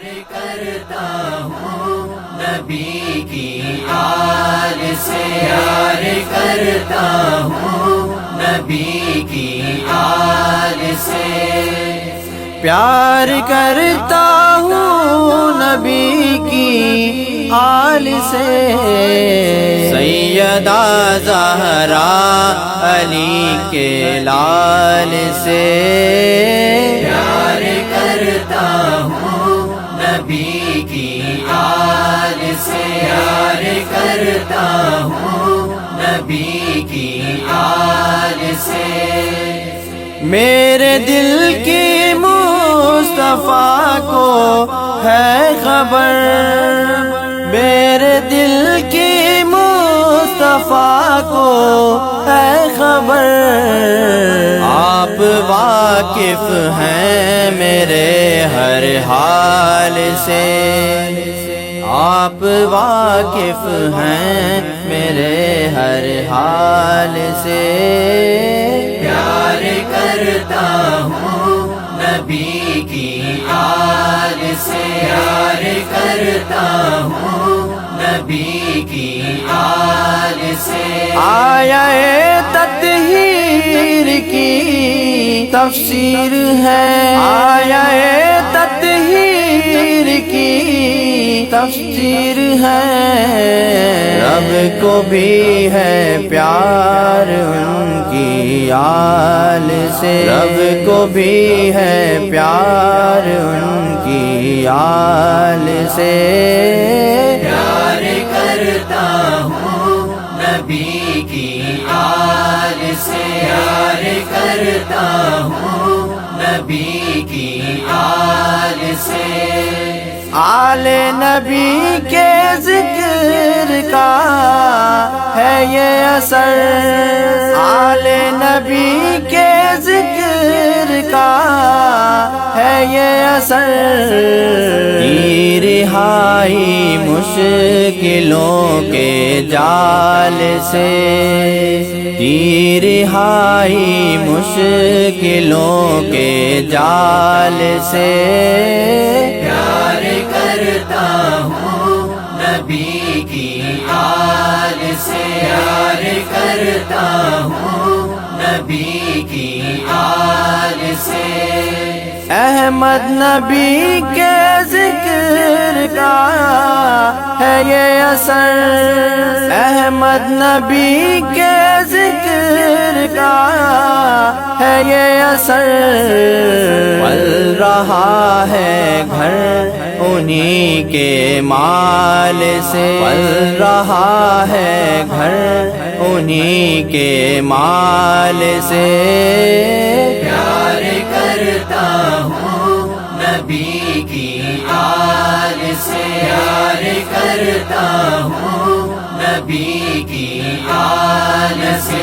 کرتا ہوں نبی کی آل سے، پیار کرتا ہوں نبی کی آل سے، پیار کرتا ہوں نبی کی آل سے، سیدہ زہرا علی کے لال سے، پیار کرتا ہوں نبی کی آل سے، پیار کرتا ہوں نبی کی آل سے، میرے دل کی مصطفیٰ کو ہے خبر، میرے دل کی مصطفیٰ کو ہے خبر، آپ واقف ہیں میرے ہر حال سے، آپ واقف ہیں میرے ہر حال سے، پیار کرتا ہوں نبی کی آل سے، پیار کرتا ہوں نبی کی آل سے، آیا تطہیر کی تفسیر ہے، آیا تطہیر کی تفسیر ہے، رب کو بھی ہے پیار ان کی آل سے، رب کو بھی ہے پیار ان کی آل سے، پیار کرتا ہوں نبی کی آل سے، پیار کرتا ہوں نبی کی آل سے، آل نبی کے ذکر کا ہے یہ اثر، آل نبی کے ذکر کا ہے یہ اثر، کی رہائی مشکلوں کے جال سے، کی رہائی مشکلوں کے جال سے، پیار کرتا ہوں نبی کی آل سے، پیار کرتا ہوں نبی کی آل سے، احمد نبی کے ذکر کا ہے یہ اثر، احمد نبی کے ذکر کا ہے یہ اثر، پل رہا ہے گھر انہی کے مال سے، پل رہا ہے گھر انہی کے مال سے، پیار کرتا ہوں نبی کی آل سے، پیار کرتا ہوں نبی کی آل سے،